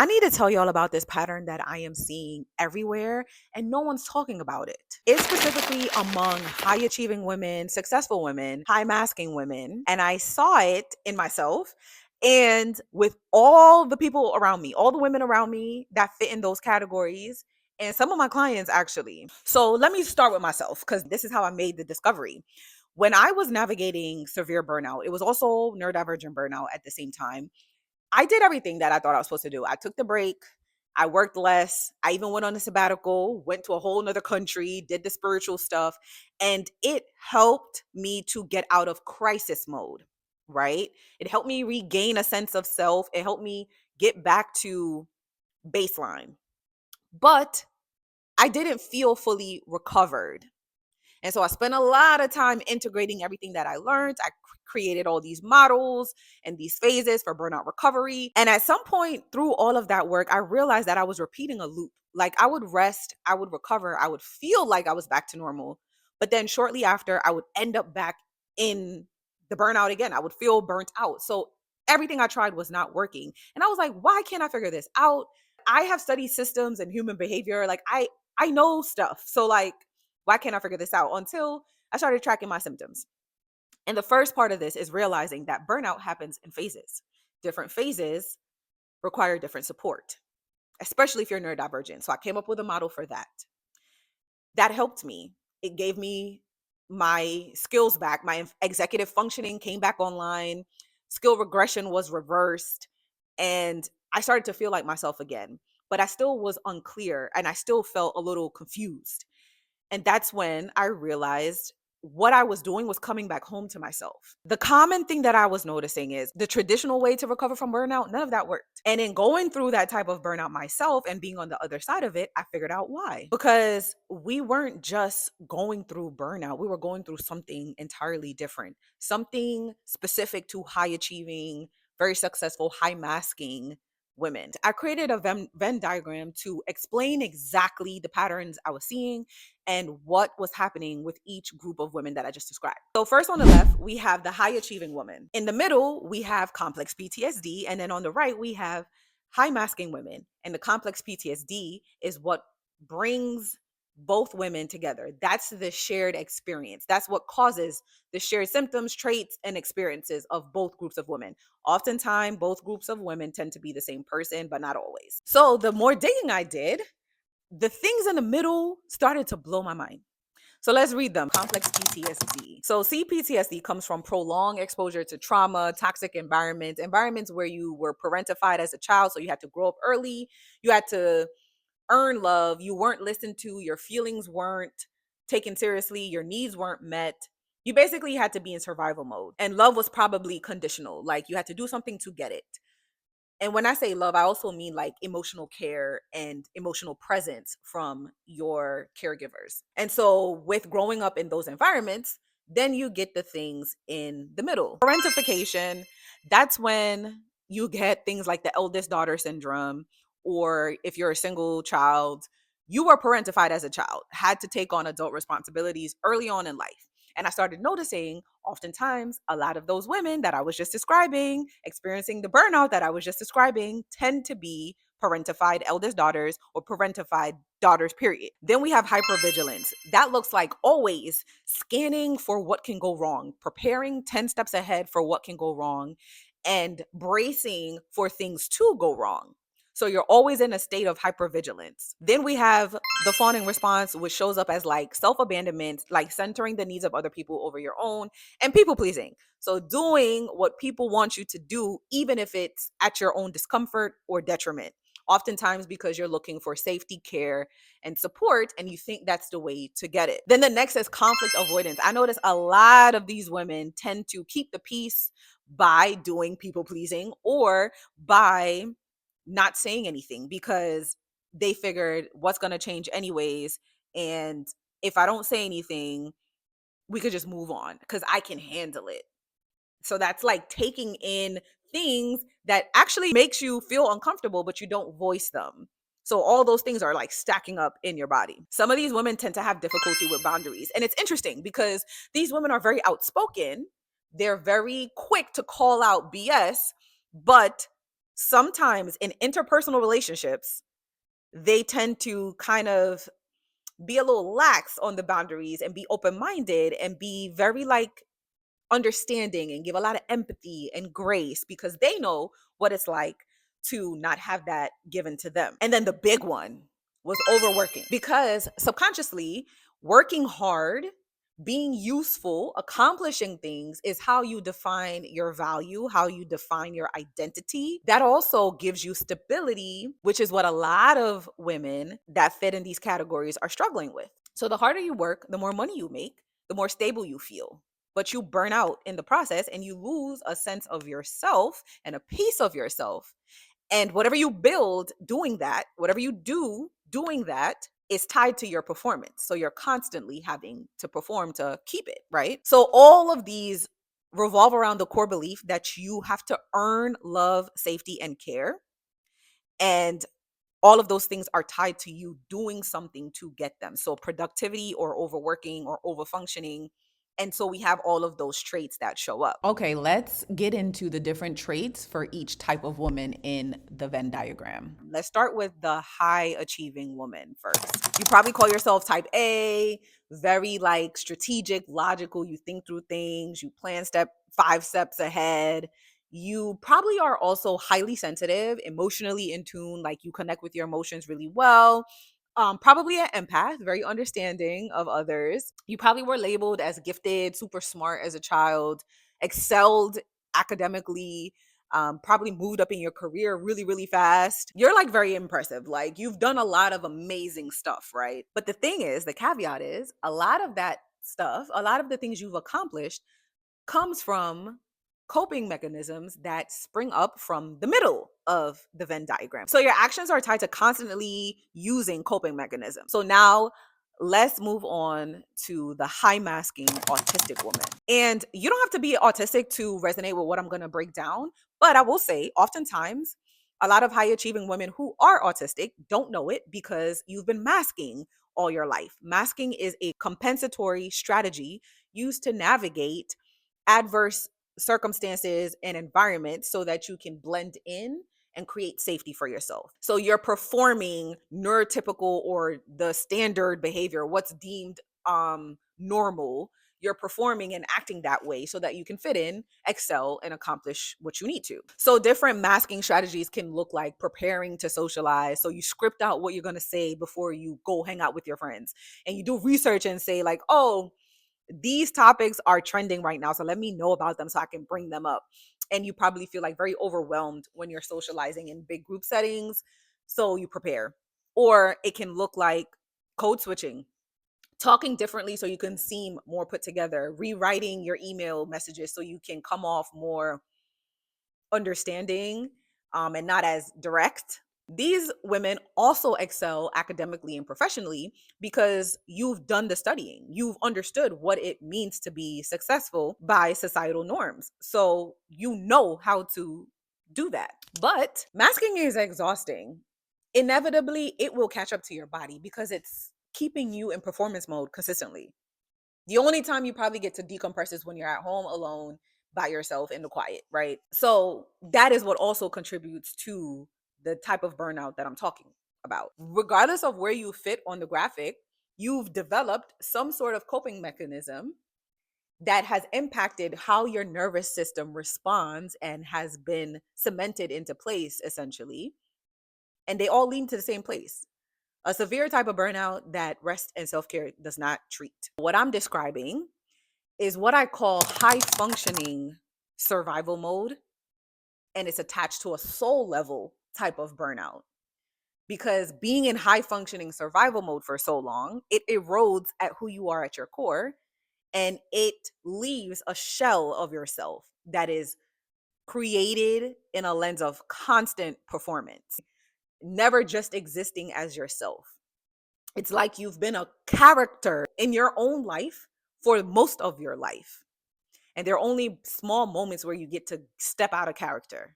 I need to tell y'all about this pattern that I am seeing everywhere and no one's talking about it. It's specifically among high achieving women, successful women, high masking women. And I saw it in myself and with all the people around me, all the women around me that fit in those categories. And some of my clients actually. So let me start with myself because this is how I made the discovery. When I was navigating severe burnout, it was also neurodivergent burnout at the same time. I did everything that I thought I was supposed to do. I took the break. I worked less. I even went on a sabbatical, went to a whole nother country, did the spiritual stuff, and it helped me to get out of crisis mode, right? It helped me regain a sense of self. It helped me get back to baseline. But I didn't feel fully recovered. And so I spent a lot of time integrating everything that I learned. I created all these models and these phases for burnout recovery. And at some point through all of that work, I realized that I was repeating a loop. Like I would rest, I would recover, I would feel like I was back to normal. But then shortly after, I would end up back in the burnout again. I would feel burnt out. So everything I tried was not working. And I was like, why can't I figure this out? I have studied systems and human behavior. Like I know stuff. So like why can't I figure this out? Until I started tracking my symptoms. And the first part of this is realizing that burnout happens in phases. Different phases require different support, especially if you're neurodivergent. So I came up with a model for that. That helped me. It gave me my skills back. My executive functioning came back online. Skill regression was reversed. And I started to feel like myself again. But I still was unclear and I still felt a little confused. And that's when I realized what I was doing was coming back home to myself. The common thing that I was noticing is the traditional way to recover from burnout, none of that worked. And in going through that type of burnout myself and being on the other side of it, I figured out why. Because we weren't just going through burnout, we were going through something entirely different, something specific to high achieving, very successful, high masking women. I created a Venn diagram to explain exactly the patterns I was seeing and what was happening with each group of women that I just described. So first on the left, we have the high achieving woman. In the middle, we have complex PTSD. And then on the right, we have high masking women. And the complex PTSD is what brings both women together. That's the shared experience. That's what causes the shared symptoms, traits, and experiences of both groups of women. Oftentimes, both groups of women tend to be the same person, but not always. So the more digging I did, the things in the middle started to blow my mind. So let's read them. Complex PTSD. So CPTSD comes from prolonged exposure to trauma, toxic environments where you were parentified as a child. So you had to grow up early. You had to earn love. You weren't listened to. Your feelings weren't taken seriously. Your needs weren't met. You basically had to be in survival mode. And love was probably conditional. Like you had to do something to get it. And when I say love, I also mean like emotional care and emotional presence from your caregivers. And so with growing up in those environments, then you get the things in the middle. Parentification, that's when you get things like the eldest daughter syndrome, or if you're a single child, you were parentified as a child, had to take on adult responsibilities early on in life. And I started noticing oftentimes a lot of those women that I was just describing, experiencing the burnout that I was just describing, tend to be parentified eldest daughters or parentified daughters, period. Then we have hypervigilance. That looks like always scanning for what can go wrong, preparing 10 steps ahead for what can go wrong, and bracing for things to go wrong. So you're always in a state of hypervigilance. Then we have the fawning response, which shows up as like self-abandonment, like centering the needs of other people over your own, and people pleasing. So doing what people want you to do, even if it's at your own discomfort or detriment. Oftentimes because you're looking for safety, care, and support, and you think that's the way to get it. Then the next is conflict avoidance. I notice a lot of these women tend to keep the peace by doing people pleasing or by not saying anything because they figured what's going to change anyways. And if I don't say anything, we could just move on because I can handle it. So that's like taking in things that actually makes you feel uncomfortable, but you don't voice them. So all those things are like stacking up in your body. Some of these women tend to have difficulty with boundaries. And it's interesting because these women are very outspoken. They're very quick to call out BS, but Sometimes in interpersonal relationships, they tend to kind of be a little lax on the boundaries and be open-minded and be very like understanding and give a lot of empathy and grace because they know what it's like to not have that given to them. And then the big one was overworking because subconsciously working hard, being useful, accomplishing things is how you define your value, how you define your identity. That also gives you stability, which is what a lot of women that fit in these categories are struggling with. So the harder you work, the more money you make, the more stable you feel. But you burn out in the process and you lose a sense of yourself and a piece of yourself. And whatever you build doing that, whatever you do doing that is tied to your performance. So you're constantly having to perform to keep it, right? So all of these revolve around the core belief that you have to earn love, safety, and care. And all of those things are tied to you doing something to get them. So productivity or overworking or overfunctioning. And so we have all of those traits that show up. Okay, let's get into the different traits for each type of woman in the Venn diagram. Let's start with the high achieving woman first. You probably call yourself type A, very like strategic, logical. You think through things, you plan 5 steps ahead. You probably are also highly sensitive, emotionally in tune, like you connect with your emotions really well. Probably an empath, very understanding of others. You probably were labeled as gifted, super smart as a child, excelled academically, probably moved up in your career really, really fast. You're like very impressive. Like you've done a lot of amazing stuff, right? But the thing is, the caveat is a lot of that stuff, a lot of the things you've accomplished comes from coping mechanisms that spring up from the middle of the Venn diagram. So your actions are tied to constantly using coping mechanisms. So now let's move on to the high masking autistic woman. And you don't have to be autistic to resonate with what I'm going to break down, but I will say oftentimes a lot of high achieving women who are autistic don't know it because you've been masking all your life. Masking is a compensatory strategy used to navigate adverse circumstances and environments so that you can blend in and create safety for yourself. So you're performing neurotypical or the standard behavior, what's deemed normal. You're performing and acting that way so that you can fit in, excel, and accomplish what you need to. So different masking strategies can look like preparing to socialize. So you script out what you're going to say before you go hang out with your friends. And you do research and say like, oh, these topics are trending right now. So let me know about them so I can bring them up. And you probably feel like very overwhelmed when you're socializing in big group settings. So you prepare. Or it can look like code switching, talking differently so you can seem more put together, rewriting your email messages so you can come off more understanding and not as direct. These women also excel academically and professionally because you've done the studying. You've understood what it means to be successful by societal norms. So you know how to do that. But masking is exhausting. Inevitably, it will catch up to your body because it's keeping you in performance mode consistently. The only time you probably get to decompress is when you're at home alone by yourself in the quiet, right? So that is what also contributes to the type of burnout that I'm talking about. Regardless of where you fit on the graphic, you've developed some sort of coping mechanism that has impacted how your nervous system responds and has been cemented into place essentially. And they all lead to the same place, a severe type of burnout that rest and self care does not treat. What I'm describing is what I call high functioning survival mode, and it's attached to a soul level type of burnout. Because being in high functioning survival mode for so long, it erodes at who you are at your core and it leaves a shell of yourself that is created in a lens of constant performance, never just existing as yourself. It's like you've been a character in your own life for most of your life. And there are only small moments where you get to step out of character,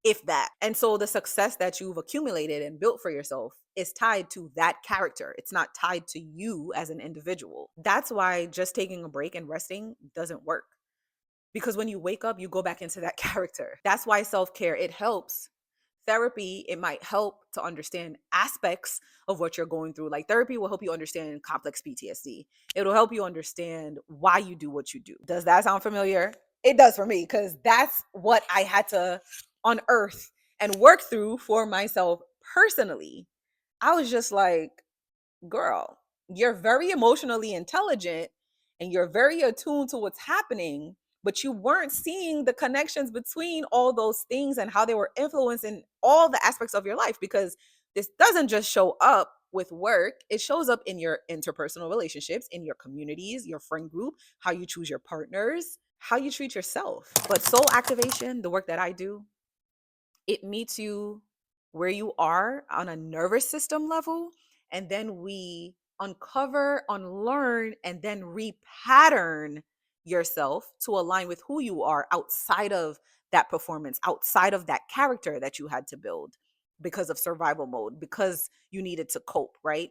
if that. And so the success that you've accumulated and built for yourself is tied to that character. It's not tied to you as an individual. That's why just taking a break and resting doesn't work. Because when you wake up, you go back into that character. That's why self-care, it helps Therapy, it might help to understand aspects of what you're going through. Like therapy will help you understand complex PTSD. It'll help you understand why you do what you do. Does that sound familiar? It does for me because that's what I had to unearth and work through for myself personally. I was just like, girl, you're very emotionally intelligent and you're very attuned to what's happening, but you weren't seeing the connections between all those things and how they were influencing all the aspects of your life. Because this doesn't just show up with work, it shows up in your interpersonal relationships, in your communities, your friend group, how you choose your partners, how you treat yourself. But soul activation, the work that I do, it meets you where you are on a nervous system level, and then we uncover, unlearn, and then repattern yourself to align with who you are outside of that performance, outside of that character that you had to build because of survival mode, because you needed to cope, right?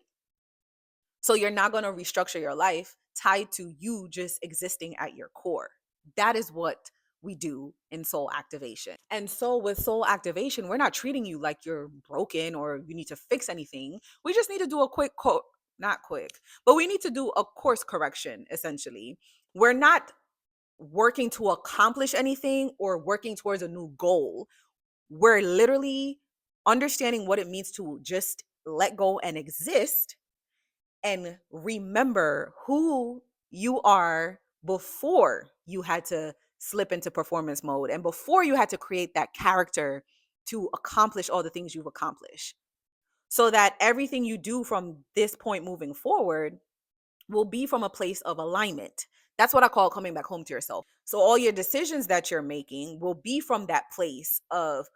So you're not going to restructure your life tied to you just existing at your core. That is what we do in soul activation. And so with soul activation, we're not treating you like you're broken or you need to fix anything. We just need to do a not quick, but we need to do a course correction essentially. We're not working to accomplish anything or working towards a new goal. We're literally understanding what it means to just let go and exist and remember who you are before you had to slip into performance mode and before you had to create that character to accomplish all the things you've accomplished. So that everything you do from this point moving forward will be from a place of alignment. That's what I call coming back home to yourself. So all your decisions that you're making will be from that place of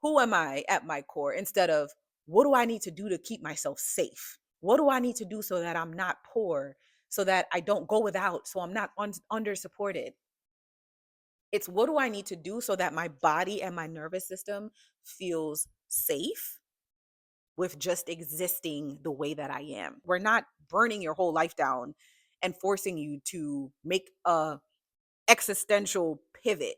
who am I at my core instead of what do I need to do to keep myself safe? What do I need to do so that I'm not poor, so that I don't go without, so I'm not under supported? It's what do I need to do so that my body and my nervous system feels safe with just existing the way that I am. We're not burning your whole life down and forcing you to make a existential pivot.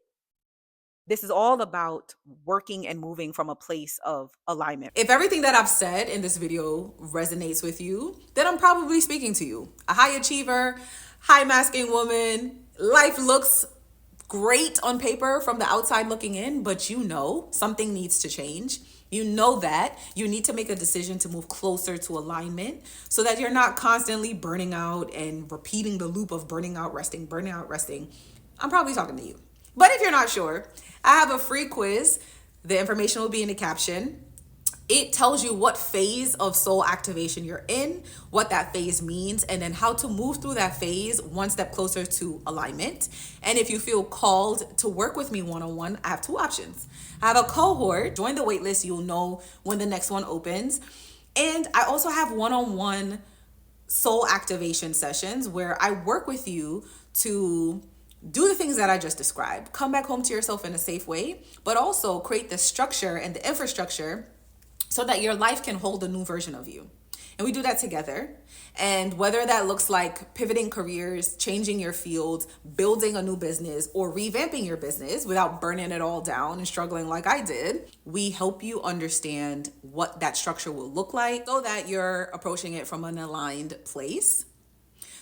This is all about working and moving from a place of alignment. If everything that I've said in this video resonates with you, then I'm probably speaking to you. A high achiever, high masking woman, life looks great on paper from the outside looking in, but you know something needs to change. You know that you need to make a decision to move closer to alignment so that you're not constantly burning out and repeating the loop of burning out, resting, burning out, resting. I'm probably talking to you. But if you're not sure, I have a free quiz. The information will be in the caption. It tells you what phase of soul activation you're in, what that phase means, and then how to move through that phase one step closer to alignment. And if you feel called to work with me one-on-one, I have two options. I have a cohort. Join the waitlist. You'll know when the next one opens. And I also have one-on-one soul activation sessions where I work with you to do the things that I just described. Come back home to yourself in a safe way, but also create the structure and the infrastructure so that your life can hold a new version of you. And we do that together. And whether that looks like pivoting careers, changing your field, building a new business, or revamping your business without burning it all down and struggling like I did, we help you understand what that structure will look like so that you're approaching it from an aligned place.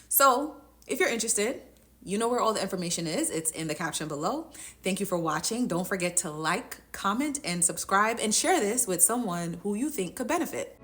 So if you're interested, you know where all the information is. It's in the caption below. Thank you for watching. Don't forget to like, comment, and subscribe, and share this with someone who you think could benefit.